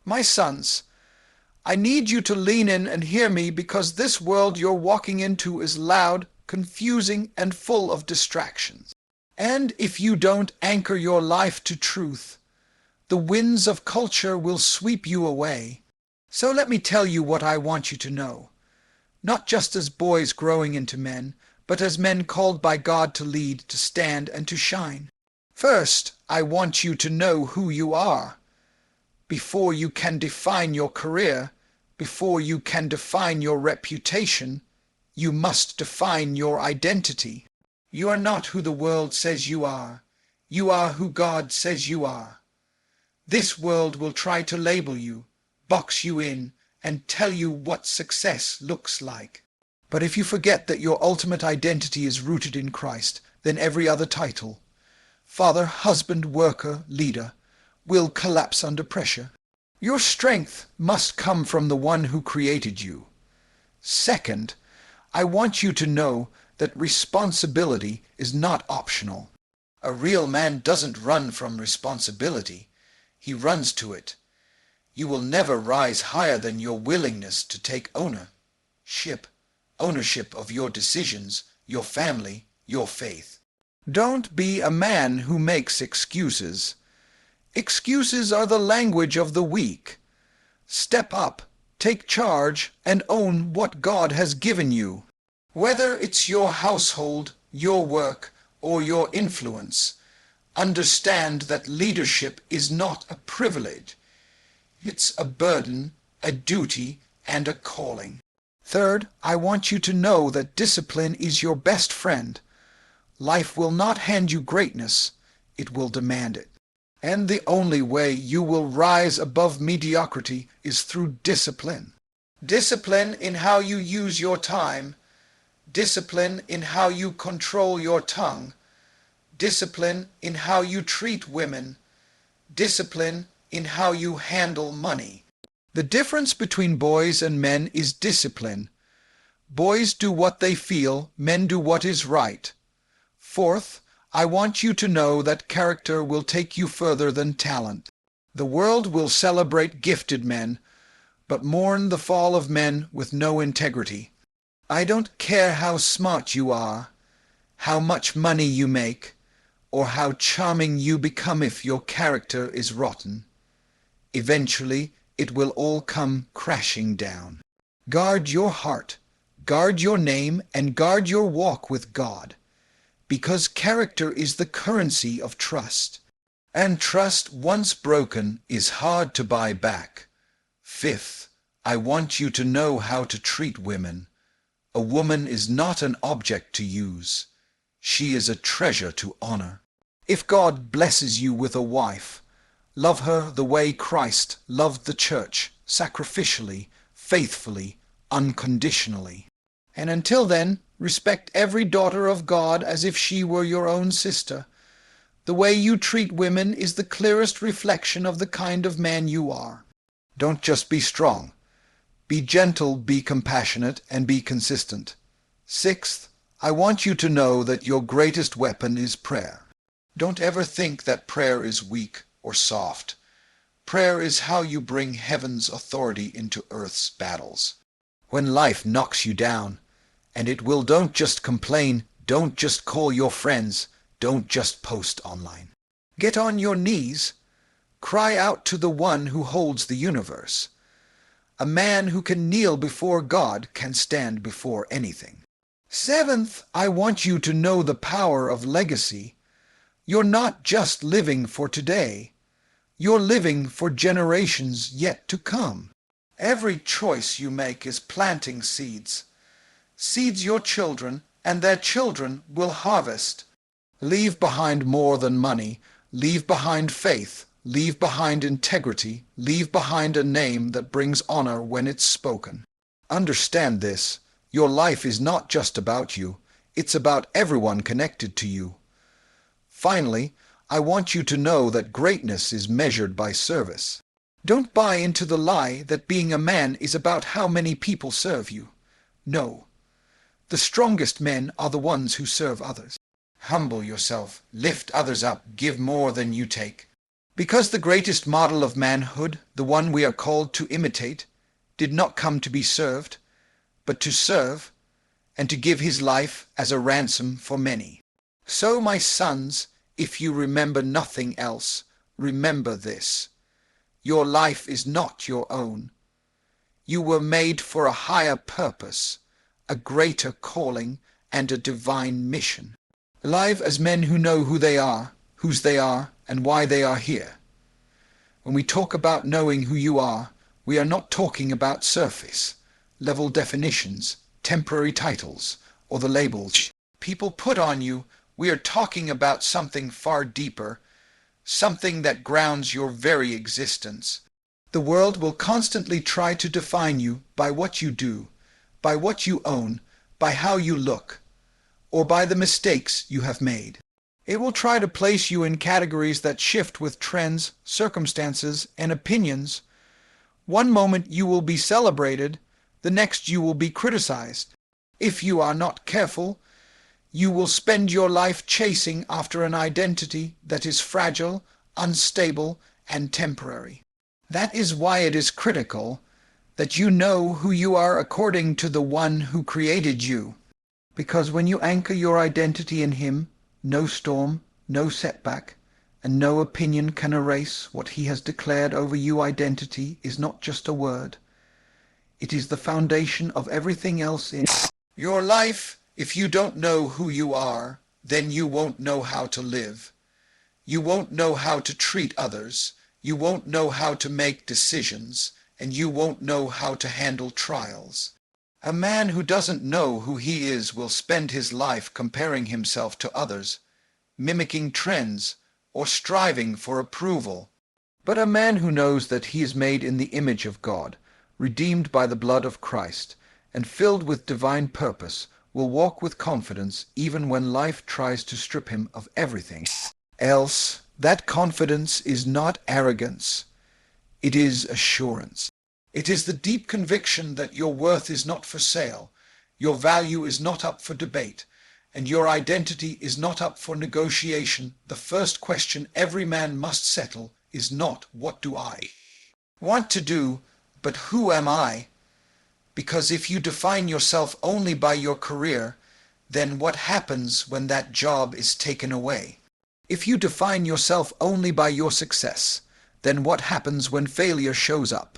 My sons, I need you to lean in and hear me because this world you're walking into is loud, confusing, and full of distractions. And if you don't anchor your life to truth, the winds of culture will sweep you away. So let me tell you what I want you to know, not just as boys growing into men, but as men called by God to lead, to stand, and to shine. First, I want you to know who you are. Before you can define your career, before you can define your reputation, you must define your identity. You are not who the world says you are. You are who God says you are. This world will try to label you, box you in, and tell you what success looks like. But if you forget that your ultimate identity is rooted in Christ, then every other title, father, husband, worker, leader, will collapse under pressure. Your strength must come from the one who created you. Second, I want you to know that responsibility is not optional. A real man doesn't run from responsibility. He runs to it. You will never rise higher than your willingness to take ownership of your decisions, your family, your faith. Don't be a man who makes excuses. Excuses are the language of the weak. Step up, take charge, and own what God has given you. Whether it's your household, your work, or your influence, understand that leadership is not a privilege. It's a burden, a duty, and a calling. Third, I want you to know that discipline is your best friend. Life will not hand you greatness, it will demand it. And the only way you will rise above mediocrity is through discipline. Discipline in how you use your time, discipline in how you control your tongue, discipline in how you treat women, discipline in how you handle money. The difference between boys and men is discipline. Boys do what they feel, men do what is right. Fourth, I want you to know that character will take you further than talent. The world will celebrate gifted men, but mourn the fall of men with no integrity. I don't care how smart you are, how much money you make, or how charming you become if your character is rotten. Eventually, it will all come crashing down. Guard your heart, guard your name, and guard your walk with God, because character is the currency of trust, and trust once broken is hard to buy back. Fifth, I want you to know how to treat women. A woman is not an object to use. She is a treasure to honor. If God blesses you with a wife, love her the way Christ loved the church, sacrificially, faithfully, unconditionally. And until then, respect every daughter of God as if she were your own sister. The way you treat women is the clearest reflection of the kind of man you are. Don't just be strong. Be gentle, be compassionate, and be consistent. Sixth, I want you to know that your greatest weapon is prayer. Don't ever think that prayer is weak or soft. Prayer is how you bring heaven's authority into earth's battles. When life knocks you down, and it will, don't just complain, don't just call your friends, don't just post online. Get on your knees. Cry out to the one who holds the universe. A man who can kneel before God can stand before anything. Seventh, I want you to know the power of legacy. You're not just living for today. You're living for generations yet to come. Every choice you make is planting seeds. Seeds your children and their children will harvest. Leave behind more than money. Leave behind faith. Leave behind integrity. Leave behind a name that brings honor when it's spoken. Understand this. Your life is not just about you. It's about everyone connected to you. Finally, I want you to know that greatness is measured by service. Don't buy into the lie that being a man is about how many people serve you. No. The strongest men are the ones who serve others. Humble yourself, lift others up, give more than you take. Because the greatest model of manhood, the one we are called to imitate, did not come to be served, but to serve, and to give his life as a ransom for many. So, my sons, if you remember nothing else, remember this: your life is not your own. You were made for a higher purpose, a greater calling, and a divine mission. Alive as men who know who they are, whose they are, and why they are here. When we talk about knowing who you are, we are not talking about surface level definitions, temporary titles, or the labels people put on you. We are talking about something far deeper, something that grounds your very existence. The world will constantly try to define you by what you do, by what you own, by how you look, or by the mistakes you have made. It will try to place you in categories that shift with trends, circumstances, and opinions. One moment you will be celebrated, the next you will be criticized. If you are not careful, you will spend your life chasing after an identity that is fragile, unstable, and temporary. That is why it is critical that you know who you are according to the one who created you. Because when you anchor your identity in him, no storm, no setback, and no opinion can erase what he has declared over you. Identity is not just a word. It is the foundation of everything else in your life. If you don't know who you are, then you won't know how to live. You won't know how to treat others. You won't know how to make decisions, and you won't know how to handle trials. A man who doesn't know who he is will spend his life comparing himself to others, mimicking trends, or striving for approval. But a man who knows that he is made in the image of God, redeemed by the blood of Christ, and filled with divine purpose, will walk with confidence even when life tries to strip him of everything else. That confidence is not arrogance. It is assurance. It is the deep conviction that your worth is not for sale, your value is not up for debate, and your identity is not up for negotiation. The first question every man must settle is not what do I want to do, but who am I? Because if you define yourself only by your career, then what happens when that job is taken away? If you define yourself only by your success, then what happens when failure shows up?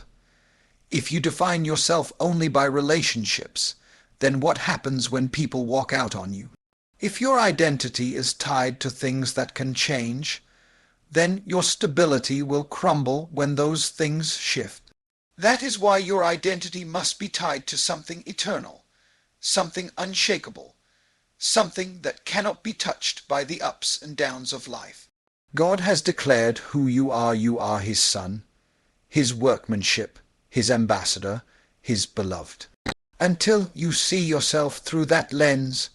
If you define yourself only by relationships, then what happens when people walk out on you? If your identity is tied to things that can change, then your stability will crumble when those things shift. That is why your identity must be tied to something eternal, something unshakable, something that cannot be touched by the ups and downs of life. God has declared who you are. You are his son, his workmanship, his ambassador, his beloved. Until you see yourself through that lens,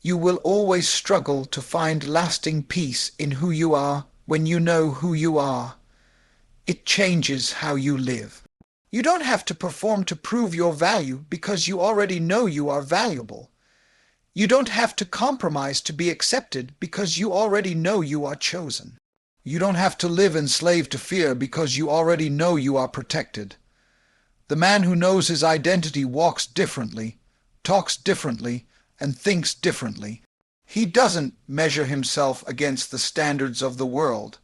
you will always struggle to find lasting peace in who you are. When you know who you are, it changes how you live. You don't have to perform to prove your value because you already know you are valuable. You don't have to compromise to be accepted because you already know you are chosen. You don't have to live enslaved to fear because you already know you are protected. The man who knows his identity walks differently, talks differently, and thinks differently. He doesn't measure himself against the standards of the world.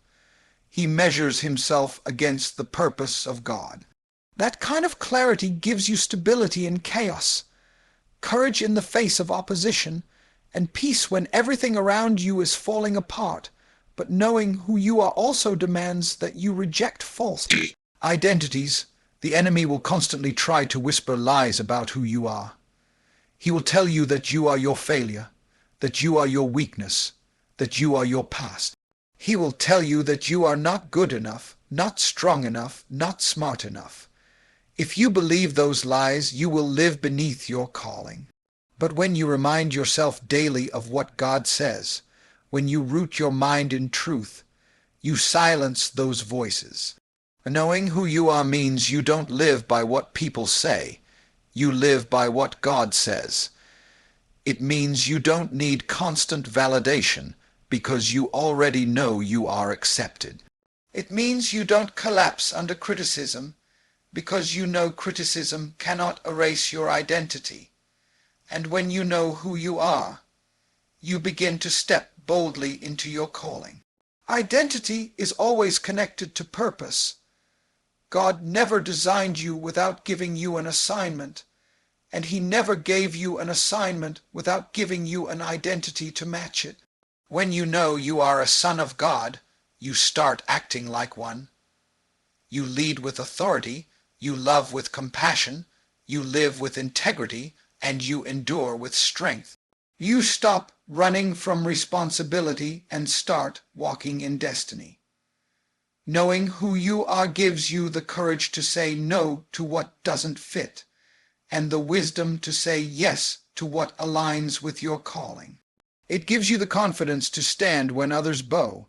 He measures himself against the purpose of God. That kind of clarity gives you stability in chaos, courage in the face of opposition, and peace when everything around you is falling apart. But knowing who you are also demands that you reject false identities. The enemy will constantly try to whisper lies about who you are. He will tell you that you are your failure, that you are your weakness, that you are your past. He will tell you that you are not good enough, not strong enough, not smart enough. If you believe those lies, you will live beneath your calling. But when you remind yourself daily of what God says, when you root your mind in truth, you silence those voices. Knowing who you are means you don't live by what people say. You live by what God says. It means you don't need constant validation because you already know you are accepted. It means you don't collapse under criticism because you know criticism cannot erase your identity. And when you know who you are, you begin to step boldly into your calling. Identity is always connected to purpose. God never designed you without giving you an assignment, and He never gave you an assignment without giving you an identity to match it. When you know you are a son of God, you start acting like one. You lead with authority, you love with compassion, you live with integrity, and you endure with strength. You stop running from responsibility and start walking in destiny. Knowing who you are gives you the courage to say no to what doesn't fit, and the wisdom to say yes to what aligns with your calling. It gives you the confidence to stand when others bow,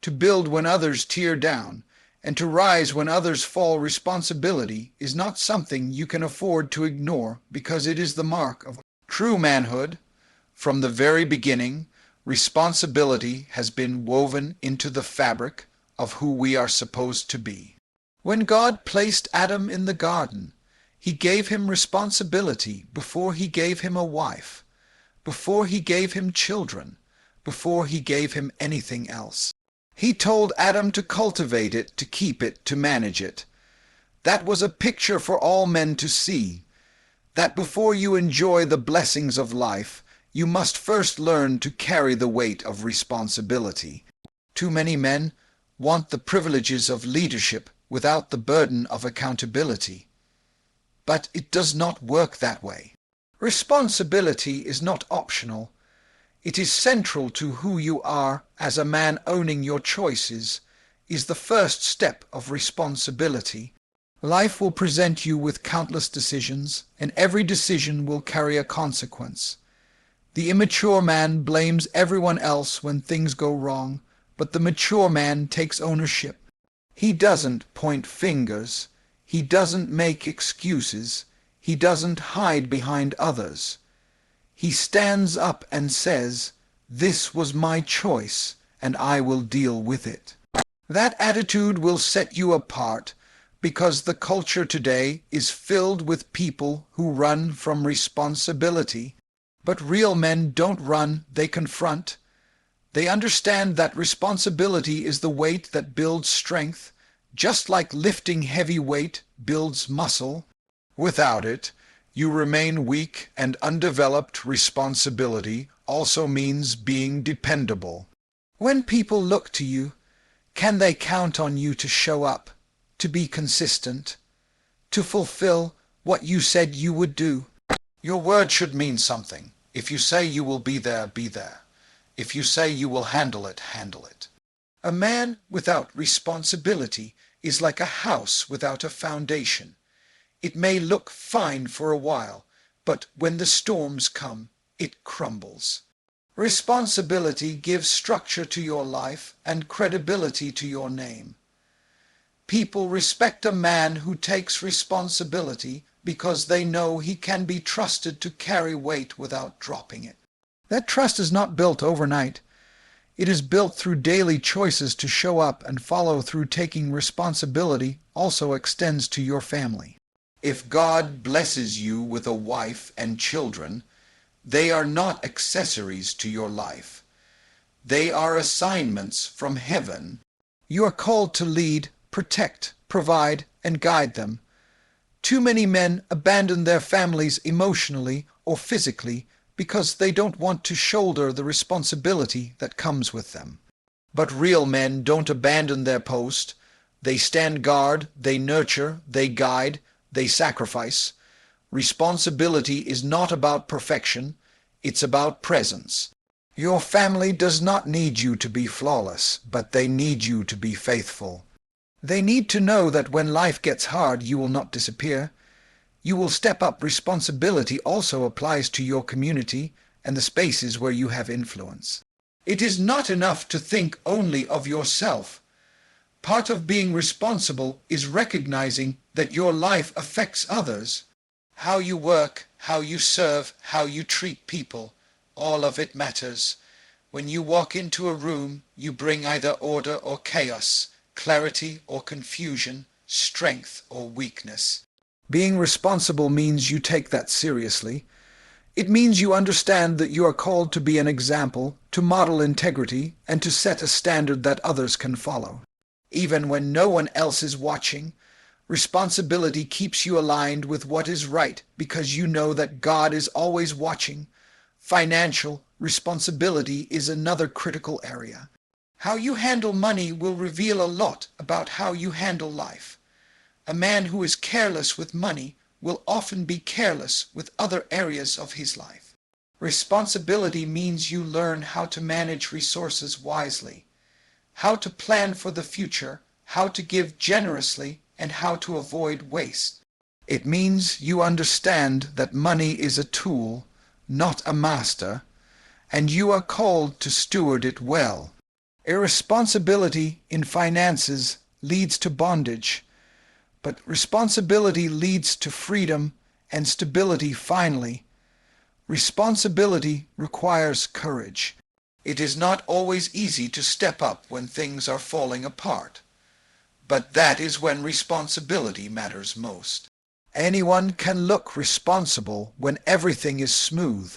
to build when others tear down, and to rise when others fall. Responsibility is not something you can afford to ignore because it is the mark of true manhood. From the very beginning, responsibility has been woven into the fabric of who we are supposed to be. When God placed Adam in the garden, He gave him responsibility before He gave him a wife, before He gave him children, before He gave him anything else. He told Adam to cultivate it, to keep it, to manage it. That was a picture for all men to see, that before you enjoy the blessings of life, you must first learn to carry the weight of responsibility. Too many men want the privileges of leadership without the burden of accountability. But it does not work that way. Responsibility is not optional. It is central to who you are as a man. Owning your choices is the first step of responsibility. Life will present you with countless decisions, and every decision will carry a consequence. The immature man blames everyone else when things go wrong, but the mature man takes ownership. He doesn't point fingers. He doesn't make excuses. He doesn't hide behind others. He stands up and says, "This was my choice, and I will deal with it." That attitude will set you apart, because the culture today is filled with people who run from responsibility. But real men don't run, they confront. They understand that responsibility is the weight that builds strength, just like lifting heavy weight builds muscle. Without it, you remain weak and undeveloped. Responsibility also means being dependable. When people look to you, can they count on you to show up, to be consistent, to fulfill what you said you would do? Your word should mean something. If you say you will be there, be there. If you say you will handle it, handle it. A man without responsibility is like a house without a foundation. It may look fine for a while, but when the storms come, it crumbles. Responsibility gives structure to your life and credibility to your name. People respect a man who takes responsibility because they know he can be trusted to carry weight without dropping it. That trust is not built overnight. It is built through daily choices to show up and follow through. Taking responsibility also extends to your family. If God blesses you with a wife and children, they are not accessories to your life. They are assignments from heaven. You are called to lead, protect, provide, and guide them. Too many men abandon their families emotionally or physically because they don't want to shoulder the responsibility that comes with them. But real men don't abandon their post. They stand guard, they nurture, they guide, they sacrifice. Responsibility is not about perfection, it's about presence. Your family does not need you to be flawless, but they need you to be faithful. They need to know that when life gets hard, you will not disappear. You will step up. Responsibility also applies to your community and the spaces where you have influence. It is not enough to think only of yourself. Part of being responsible is recognizing that your life affects others. How you work, how you serve, how you treat people, all of it matters. When you walk into a room, you bring either order or chaos, clarity or confusion, strength or weakness. Being responsible means you take that seriously. It means you understand that you are called to be an example, to model integrity, and to set a standard that others can follow. Even when no one else is watching, responsibility keeps you aligned with what is right because you know that God is always watching. Financial responsibility is another critical area. How you handle money will reveal a lot about how you handle life. A man who is careless with money will often be careless with other areas of his life. Responsibility means you learn how to manage resources wisely, how to plan for the future, how to give generously, and how to avoid waste. It means you understand that money is a tool, not a master, and you are called to steward it well. Irresponsibility in finances leads to bondage, but responsibility leads to freedom and stability finally. Responsibility requires courage. It is not always easy to step up when things are falling apart, but that is when responsibility matters most. Anyone can look responsible when everything is smooth,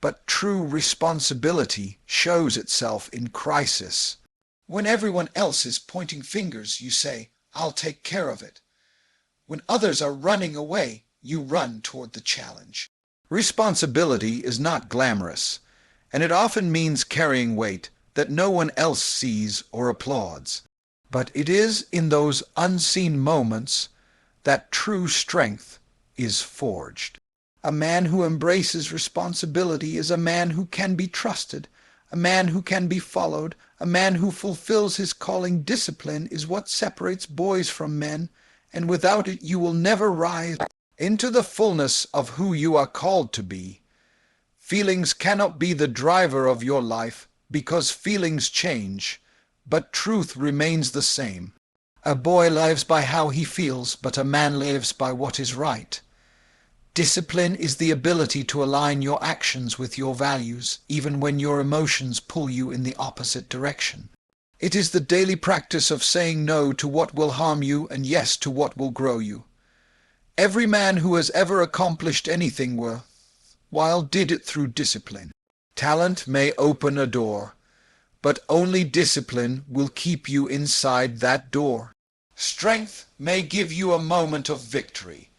but true responsibility shows itself in crisis. When everyone else is pointing fingers, you say, "I'll take care of it." When others are running away, you run toward the challenge. Responsibility is not glamorous, and it often means carrying weight that no one else sees or applauds. But it is in those unseen moments that true strength is forged. A man who embraces responsibility is a man who can be trusted, a man who can be followed, a man who fulfills his calling. Discipline is what separates boys from men, and without it you will never rise into the fullness of who you are called to be. Feelings cannot be the driver of your life because feelings change, but truth remains the same. A boy lives by how he feels, but a man lives by what is right. Discipline is the ability to align your actions with your values, even when your emotions pull you in the opposite direction. It is the daily practice of saying no to what will harm you and yes to what will grow you. Every man who has ever accomplished anything worthwhile did it through discipline. Talent may open a door, but only discipline will keep you inside that door. Strength may give you a moment of victory,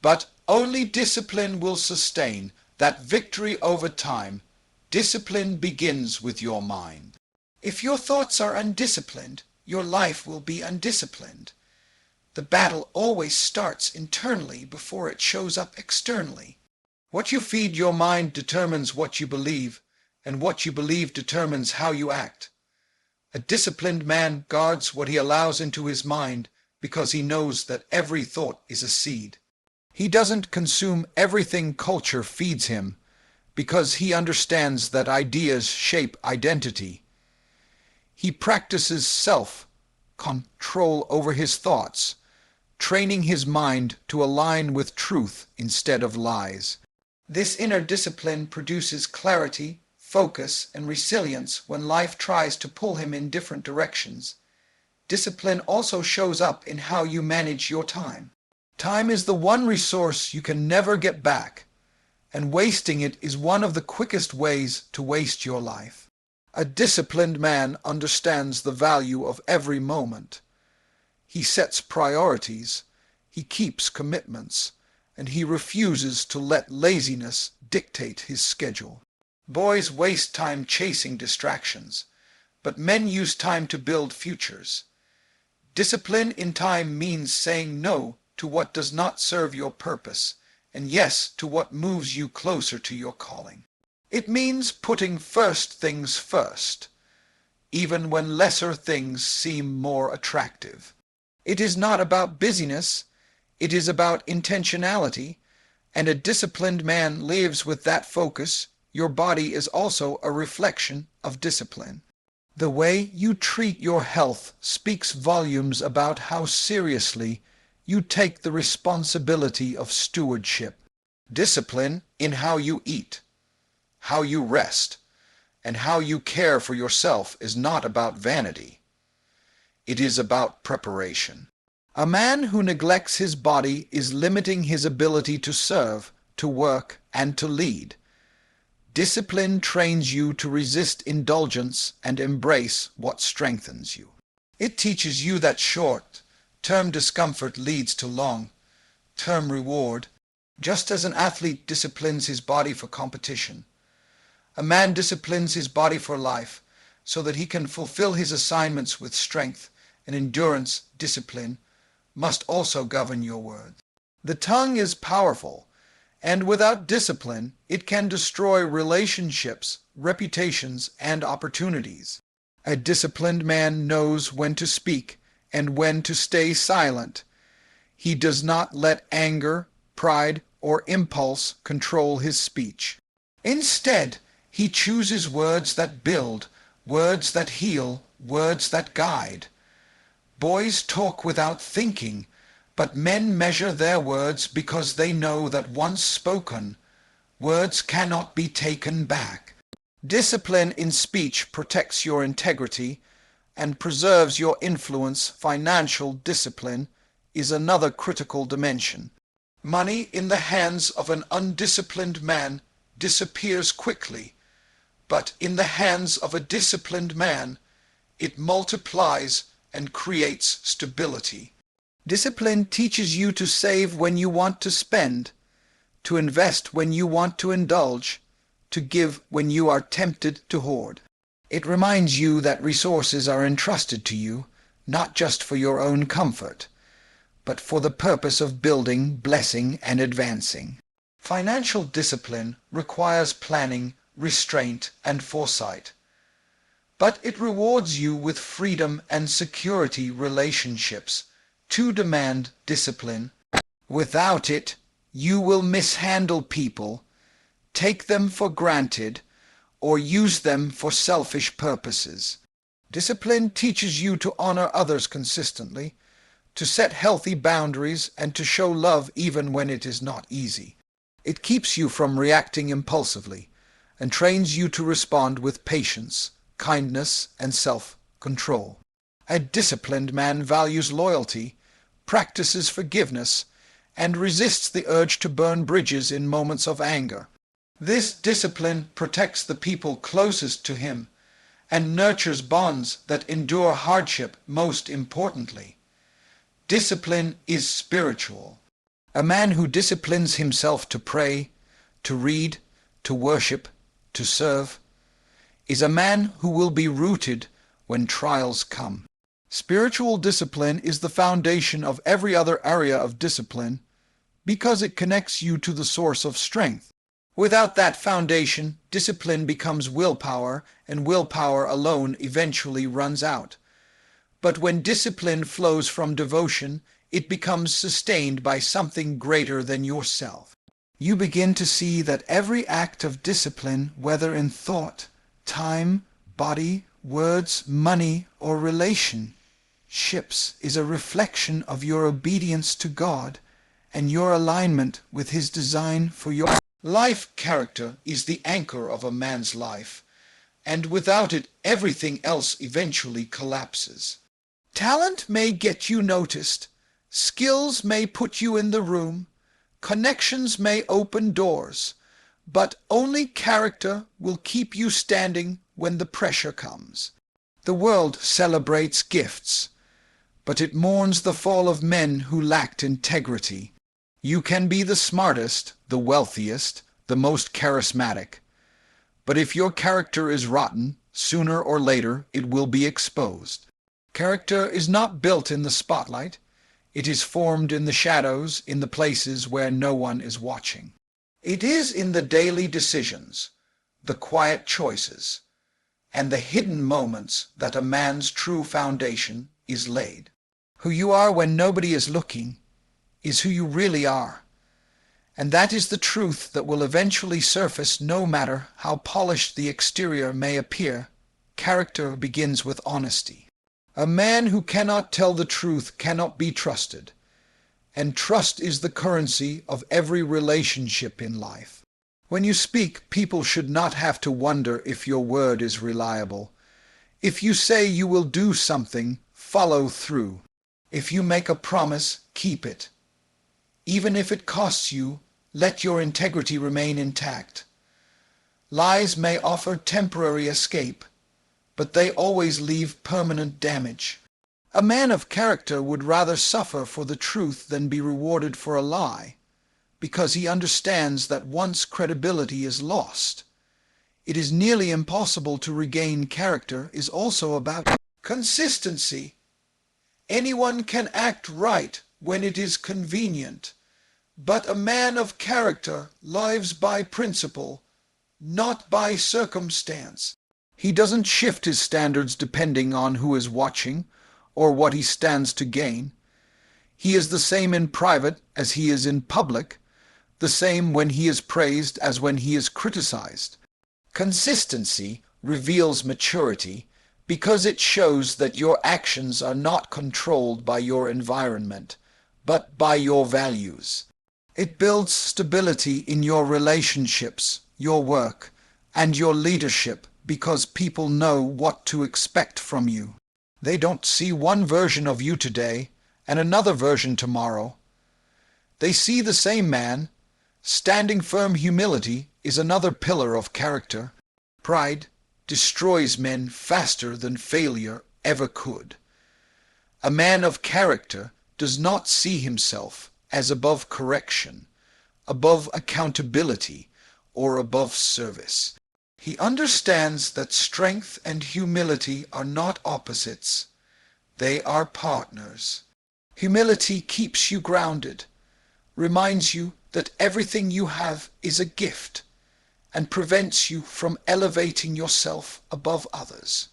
but only discipline will sustain that victory over time. Discipline begins with your mind. If your thoughts are undisciplined, your life will be undisciplined. The battle always starts internally before it shows up externally. What you feed your mind determines what you believe, and what you believe determines how you act. A disciplined man guards what he allows into his mind because he knows that every thought is a seed. He doesn't consume everything culture feeds him because he understands that ideas shape identity. He practices self-control over his thoughts, training his mind to align with truth instead of lies. This inner discipline produces clarity, focus, and resilience when life tries to pull him in different directions. Discipline also shows up in how you manage your time. Time is the one resource you can never get back, and wasting it is one of the quickest ways to waste your life. A disciplined man understands the value of every moment. He sets priorities, he keeps commitments, and he refuses to let laziness dictate his schedule. Boys waste time chasing distractions, but men use time to build futures. Discipline in time means saying no to what does not serve your purpose, and yes to what moves you closer to your calling. It means putting first things first, even when lesser things seem more attractive. It is not about busyness, it is about intentionality, and a disciplined man lives with that focus. Your body is also a reflection of discipline. The way you treat your health speaks volumes about how seriously you take the responsibility of stewardship. Discipline in how you eat, how you rest, and how you care for yourself is not about vanity. It is about preparation. A man who neglects his body is limiting his ability to serve, to work, and to lead. Discipline trains you to resist indulgence and embrace what strengthens you. It teaches you that short-term discomfort leads to long-term reward, just as an athlete disciplines his body for competition. A man disciplines his body for life so that he can fulfill his assignments with strength and endurance. Discipline must also govern your words. The tongue is powerful, and without discipline, it can destroy relationships, reputations, and opportunities. A disciplined man knows when to speak and when to stay silent. He does not let anger, pride, or impulse control his speech. Instead, he chooses words that build, words that heal, words that guide. Boys talk without thinking, but men measure their words because they know that once spoken, words cannot be taken back. Discipline in speech protects your integrity and preserves your influence. Financial discipline is another critical dimension. Money in the hands of an undisciplined man disappears quickly, but in the hands of a disciplined man, it multiplies and creates stability. Discipline teaches you to save when you want to spend, to invest when you want to indulge, to give when you are tempted to hoard. It reminds you that resources are entrusted to you, not just for your own comfort, but for the purpose of building, blessing, and advancing. Financial discipline requires planning, restraint, and foresight, but it rewards you with freedom and security. Relationships to demand discipline. Without it, you will mishandle people, take them for granted, or use them for selfish purposes. Discipline teaches you to honor others consistently, to set healthy boundaries, and to show love even when it is not easy. It keeps you from reacting impulsively and trains you to respond with patience, kindness, and self-control. A disciplined man values loyalty, practices forgiveness, and resists the urge to burn bridges in moments of anger. This discipline protects the people closest to him and nurtures bonds that endure hardship. Most importantly, discipline is spiritual. A man who disciplines himself to pray, to read, to worship, to serve, is a man who will be rooted when trials come. Spiritual discipline is the foundation of every other area of discipline because it connects you to the source of strength. Without that foundation, discipline becomes willpower, and willpower alone eventually runs out. But when discipline flows from devotion, it becomes sustained by something greater than yourself. You begin to see that every act of discipline, whether in thought, time, body, words, money, or relationships, is a reflection of your obedience to God and your alignment with His design for your life. Character is the anchor of a man's life, and without it, everything else eventually collapses. Talent may get you noticed, skills may put you in the room, connections may open doors, but only character will keep you standing when the pressure comes. The world celebrates gifts, but it mourns the fall of men who lacked integrity. You can be the smartest, the wealthiest, the most charismatic, but if your character is rotten, sooner or later it will be exposed. Character is not built in the spotlight. It is formed in the shadows, in the places where no one is watching. It is in the daily decisions, the quiet choices, and the hidden moments that a man's true foundation is laid. Who you are when nobody is looking is who you really are, and that is the truth that will eventually surface no matter how polished the exterior may appear. Character begins with honesty. A man who cannot tell the truth cannot be trusted, and trust is the currency of every relationship in life. When you speak, people should not have to wonder if your word is reliable. If you say you will do something, follow through. If you make a promise, keep it. Even if it costs you, let your integrity remain intact. Lies may offer temporary escape, but they always leave permanent damage. A man of character would rather suffer for the truth than be rewarded for a lie, because he understands that once credibility is lost, it is nearly impossible to regain. Character is also about consistency. Anyone can act right when it is convenient, but a man of character lives by principle, not by circumstance. He doesn't shift his standards depending on who is watching or what he stands to gain. He is the same in private as he is in public, the same when he is praised as when he is criticized. Consistency reveals maturity because it shows that your actions are not controlled by your environment, but by your values. It builds stability in your relationships, your work, and your leadership because people know what to expect from you. They don't see one version of you today and another version tomorrow. They see the same man. Standing firm humility is another pillar of character. Pride destroys men faster than failure ever could. A man of character does not see himself as above correction, above accountability, or above service. He understands that strength and humility are not opposites. They are partners. Humility keeps you grounded, reminds you that everything you have is a gift, and prevents you from elevating yourself above others.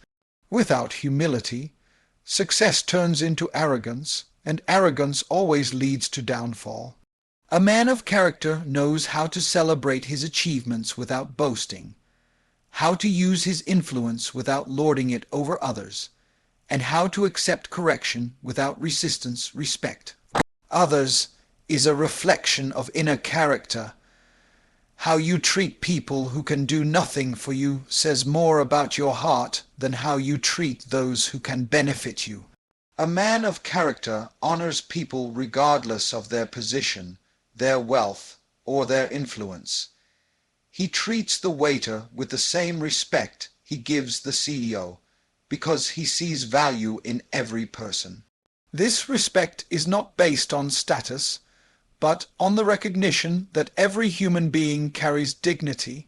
Without humility, success turns into arrogance, and arrogance always leads to downfall. A man of character knows how to celebrate his achievements without boasting, how to use his influence without lording it over others, and how to accept correction without resistance. Respect others is a reflection of inner character. How you treat people who can do nothing for you says more about your heart than how you treat those who can benefit you. A man of character honors people regardless of their position, their wealth, or their influence. He treats the waiter with the same respect he gives the CEO, because he sees value in every person. This respect is not based on status, but on the recognition that every human being carries dignity.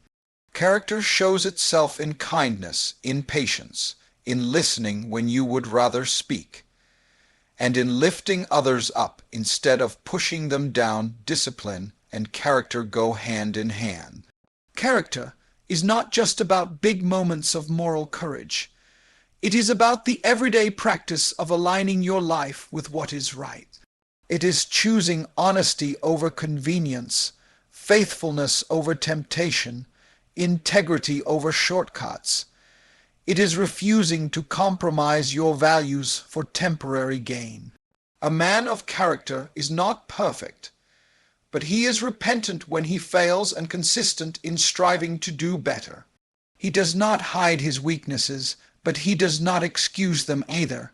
Character shows itself in kindness, in patience, in listening when you would rather speak, and in lifting others up instead of pushing them down. Discipline and character go hand in hand. Character is not just about big moments of moral courage. It is about the everyday practice of aligning your life with what is right. It is choosing honesty over convenience, faithfulness over temptation, integrity over shortcuts. It is refusing to compromise your values for temporary gain. A man of character is not perfect, but he is repentant when he fails and consistent in striving to do better. He does not hide his weaknesses, but he does not excuse them either.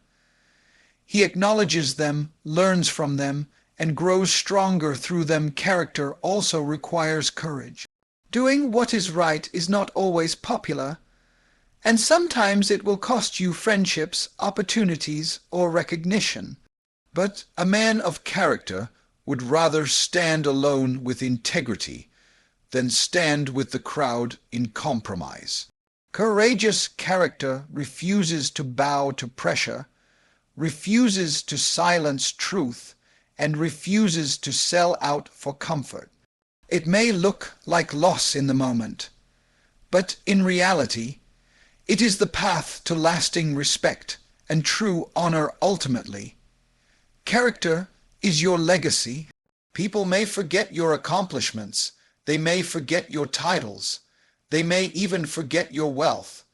He acknowledges them, learns from them, and grows stronger through them. Character also requires courage. Doing what is right is not always popular, and sometimes it will cost you friendships, opportunities, or recognition. But a man of character would rather stand alone with integrity than stand with the crowd in compromise. Courageous character refuses to bow to pressure, refuses to silence truth, and refuses to sell out for comfort. It may look like loss in the moment, but in reality, it is the path to lasting respect and true honor ultimately. Character is your legacy. People may forget your accomplishments. They may forget your titles. They may even forget your wealth,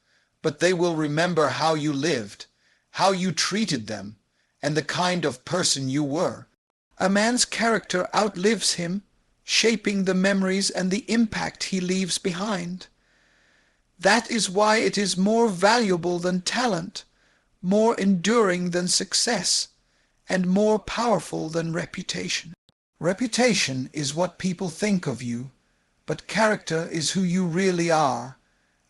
but they will remember how you lived, how you treated them, and the kind of person you were. A man's character outlives him, shaping the memories and the impact he leaves behind. That is why it is more valuable than talent, more enduring than success, and more powerful than reputation. Reputation is what people think of you, but character is who you really are,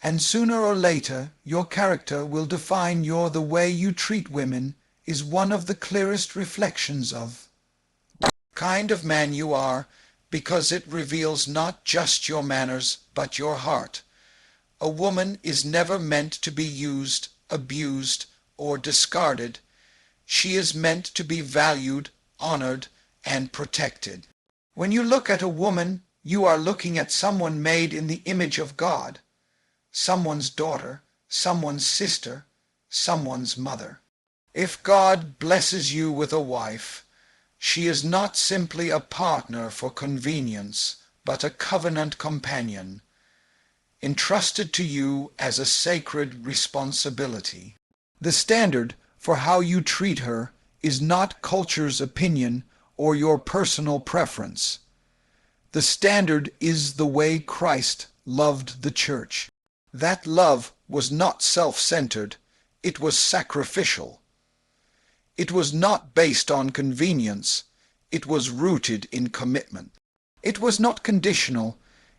and sooner or later your character will define the way you treat women is one of the clearest reflections of the kind of man you are, because it reveals not just your manners but your heart. A woman is never meant to be used, abused, or discarded. She is meant to be valued, honored, and protected. When you look at a woman, you are looking at someone made in the image of God, someone's daughter, someone's sister, someone's mother. If God blesses you with a wife, she is not simply a partner for convenience, but a covenant companion, entrusted to you as a sacred responsibility. The standard for how you treat her is not culture's opinion or your personal preference. The standard is the way Christ loved the church. That love was not self-centered, it was sacrificial. It was not based on convenience, it was rooted in commitment. It was not conditional,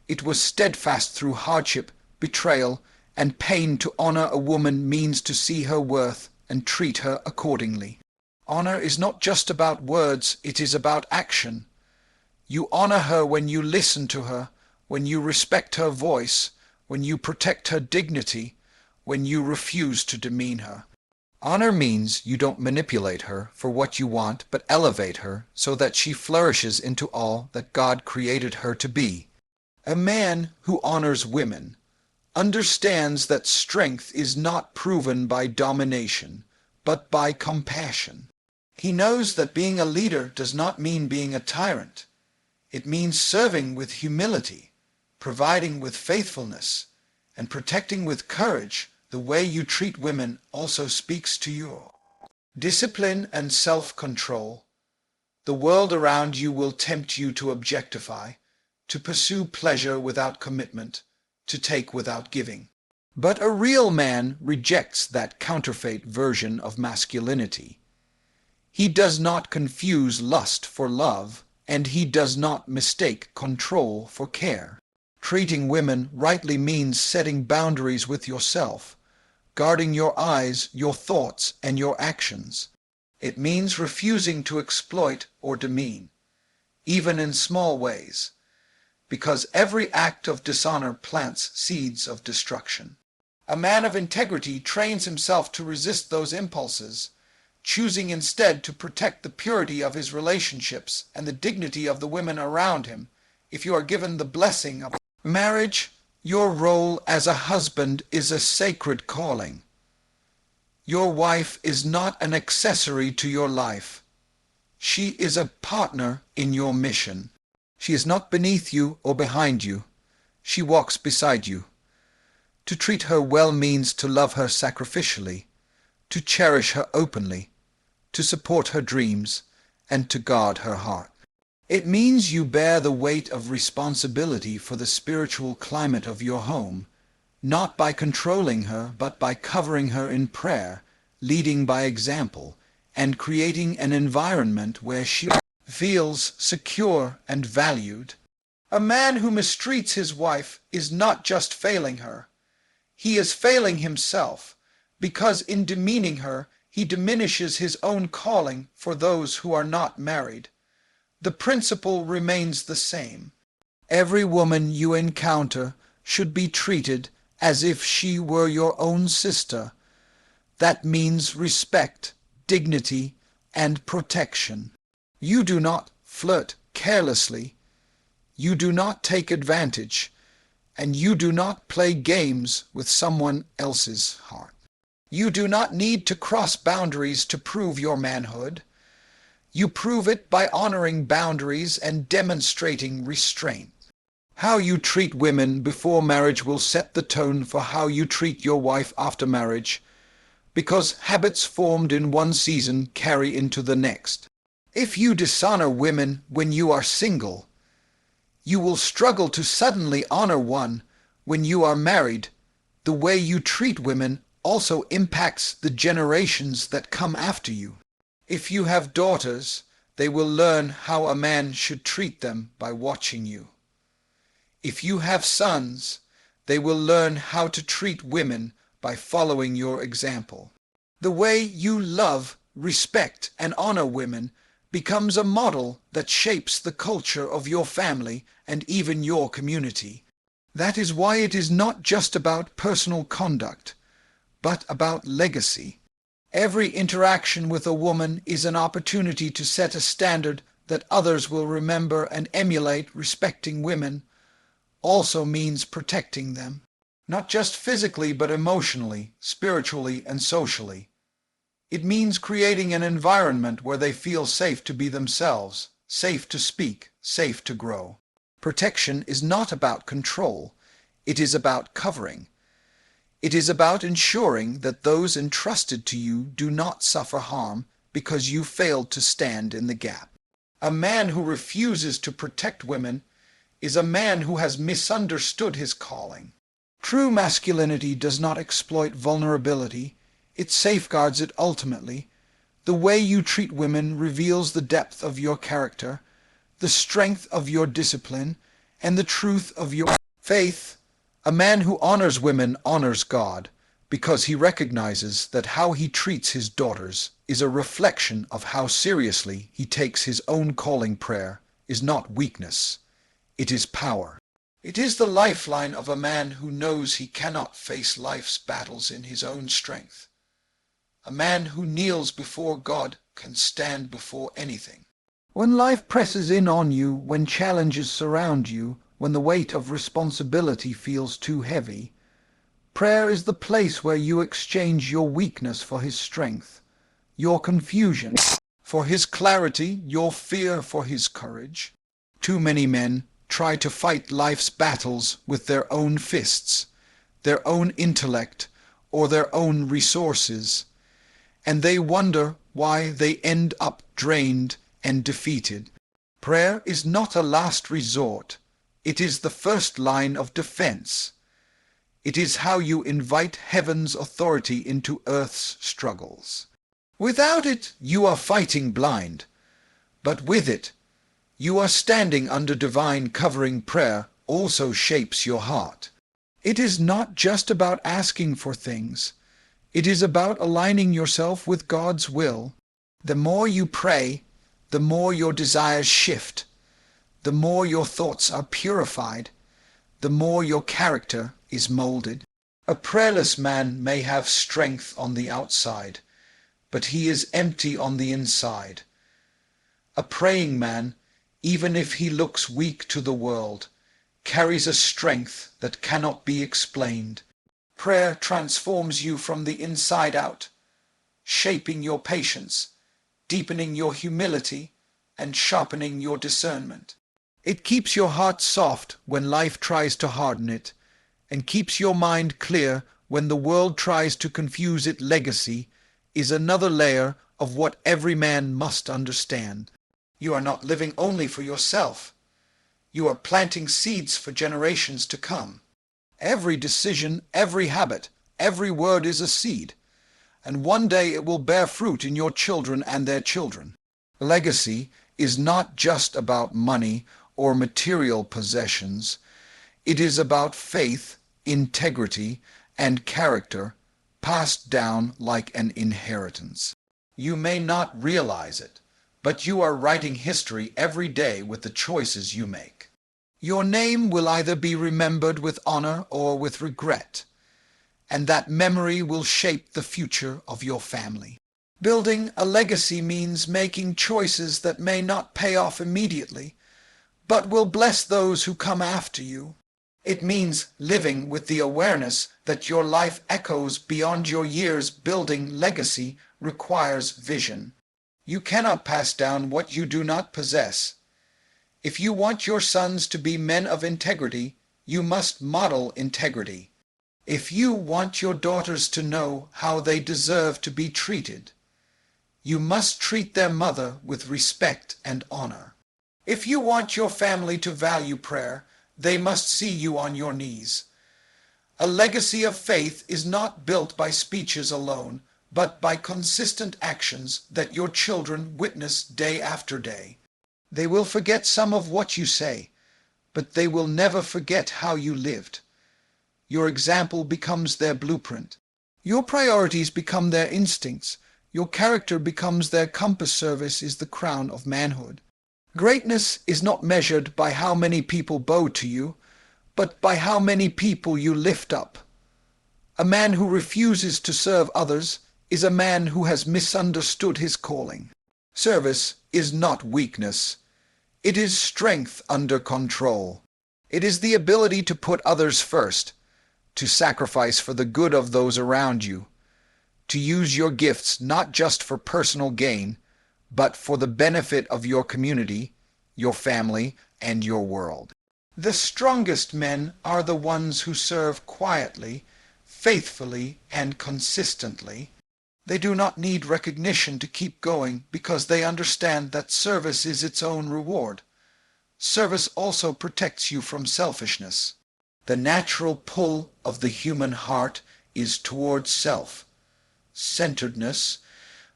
it was steadfast through hardship, betrayal, and pain. To honor a woman means to see her worth and treat her accordingly. Honor is not just about words, it is about action. You honor her when you listen to her, when you respect her voice, when you protect her dignity, when you refuse to demean her. Honor means you don't manipulate her for what you want, but elevate her so that she flourishes into all that God created her to be. A man who honors women understands that strength is not proven by domination, but by compassion. He knows that being a leader does not mean being a tyrant. It means serving with humility, providing with faithfulness, and protecting with courage. The way you treat women also speaks to your discipline and self-control. The world around you will tempt you to objectify, to pursue pleasure without commitment, to take without giving. But a real man rejects that counterfeit version of masculinity. He does not confuse lust for love, and he does not mistake control for care. Treating women rightly means setting boundaries with yourself, guarding your eyes, your thoughts, and your actions. It means refusing to exploit or demean, even in small ways, because every act of dishonor plants seeds of destruction. A man of integrity trains himself to resist those impulses, choosing instead to protect the purity of his relationships and the dignity of the women around him. If you are given the blessing of marriage, your role as a husband is a sacred calling. Your wife is not an accessory to your life. She is a partner in your mission. She is not beneath you or behind you. She walks beside you. To treat her well means to love her sacrificially, to cherish her openly, to support her dreams, and to guard her heart. It means you bear the weight of responsibility for the spiritual climate of your home, not by controlling her, but by covering her in prayer, leading by example, and creating an environment where she feels secure and valued. A man who mistreats his wife is not just failing her. He is failing himself, because in demeaning her, he diminishes his own calling for those who are not married. The principle remains the same. Every woman you encounter should be treated as if she were your own sister. That means respect, dignity, and protection. You do not flirt carelessly. You do not take advantage, and you do not play games with someone else's heart. You do not need to cross boundaries to prove your manhood. You prove it by honoring boundaries and demonstrating restraint. How you treat women before marriage will set the tone for how you treat your wife after marriage, because habits formed in one season carry into the next. If you dishonor women when you are single, you will struggle to suddenly honor one when you are married. The way you treat women also impacts the generations that come after you. If you have daughters, they will learn how a man should treat them by watching you. If you have sons, they will learn how to treat women by following your example. The way you love, respect, and honor women becomes a model that shapes the culture of your family and even your community. That is why it is not just about personal conduct, but about legacy. Every interaction with a woman is an opportunity to set a standard that others will remember and emulate. Respecting women also means protecting them, not just physically but emotionally, spiritually, and socially. It means creating an environment where they feel safe to be themselves, safe to speak, safe to grow. Protection is not about control. It is about covering. It is about ensuring that those entrusted to you do not suffer harm because you failed to stand in the gap. A man who refuses to protect women is a man who has misunderstood his calling. True masculinity does not exploit vulnerability. It safeguards it ultimately. The way you treat women reveals the depth of your character, the strength of your discipline, and the truth of your faith. A man who honors women honors God, because he recognizes that how he treats his daughters is a reflection of how seriously he takes his own calling. Prayer is not weakness. It is power. It is the lifeline of a man who knows he cannot face life's battles in his own strength. A man who kneels before God can stand before anything. When life presses in on you, when challenges surround you, when the weight of responsibility feels too heavy, prayer is the place where you exchange your weakness for his strength, your confusion for his clarity, your fear for his courage. Too many men try to fight life's battles with their own fists, their own intellect, or their own resources, and they wonder why they end up drained and defeated. Prayer is not a last resort. It is the first line of defense. It is how you invite heaven's authority into earth's struggles. Without it, you are fighting blind, but with it, you are standing under divine covering. Prayer also shapes your heart. It is not just about asking for things. It is about aligning yourself with God's will. The more you pray, the more your desires shift, the more your thoughts are purified, the more your character is molded. A prayerless man may have strength on the outside, but he is empty on the inside. A praying man, even if he looks weak to the world, carries a strength that cannot be explained. Prayer transforms you from the inside out, shaping your patience, deepening your humility, and sharpening your discernment. It keeps your heart soft when life tries to harden it, and keeps your mind clear when the world tries to confuse it. Legacy is another layer of what every man must understand. You are not living only for yourself. You are planting seeds for generations to come. Every decision, every habit, every word is a seed, and one day it will bear fruit in your children and their children. Legacy is not just about money or material possessions. It is about faith, integrity, and character passed down like an inheritance. You may not realize it, but you are writing history every day with the choices you make. Your name will either be remembered with honor or with regret, and that memory will shape the future of your family. Building a legacy means making choices that may not pay off immediately, but will bless those who come after you. It means living with the awareness that your life echoes beyond your years. Building legacy requires vision. You cannot pass down what you do not possess. If you want your sons to be men of integrity, you must model integrity. If you want your daughters to know how they deserve to be treated, you must treat their mother with respect and honor. If you want your family to value prayer, they must see you on your knees. A legacy of faith is not built by speeches alone, but by consistent actions that your children witness day after day. They will forget some of what you say, but they will never forget how you lived. Your example becomes their blueprint. Your priorities become their instincts. Your character becomes their compass. Service is the crown of manhood. Greatness is not measured by how many people bow to you, but by how many people you lift up. A man who refuses to serve others is a man who has misunderstood his calling. Service is not weakness. It is strength under control. It is the ability to put others first, to sacrifice for the good of those around you, to use your gifts not just for personal gain, but for the benefit of your community, your family, and your world. The strongest men are the ones who serve quietly, faithfully, and consistently. They do not need recognition to keep going because they understand that service is its own reward. Service also protects you from selfishness. The natural pull of the human heart is towards self-centeredness,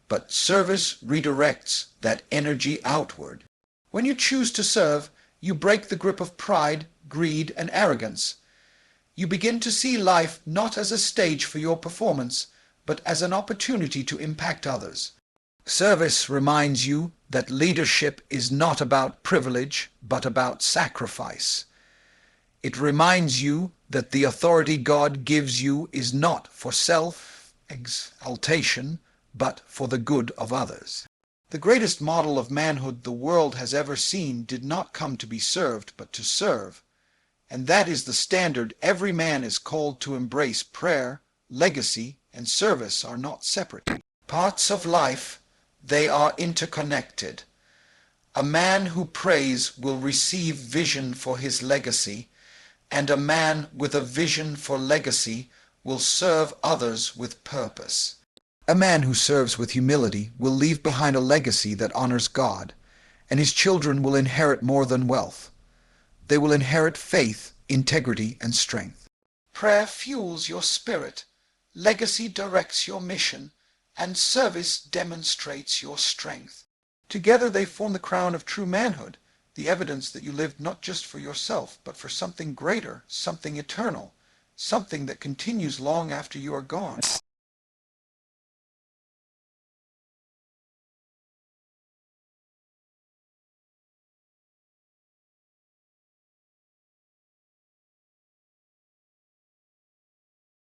but service redirects that energy outward. When you choose to serve, you break the grip of pride, greed, and arrogance. You begin to see life not as a stage for your performance, but as an opportunity to impact others. Service reminds you that leadership is not about privilege, but about sacrifice. It reminds you that the authority God gives you is not for self-exaltation, but for the good of others. The greatest model of manhood the world has ever seen did not come to be served, but to serve. And that is the standard every man is called to embrace. Prayer, legacy, and service are not separate parts of life. They are interconnected. A man who prays will receive vision for his legacy, and a man with a vision for legacy will serve others with purpose. A man who serves with humility will leave behind a legacy that honors God, and his children will inherit more than wealth. They will inherit faith, integrity, and strength. Prayer fuels your spirit, legacy directs your mission, and service demonstrates your strength. Together they form the crown of true manhood, the evidence that you lived not just for yourself, but for something greater, something eternal, something that continues long after you are gone.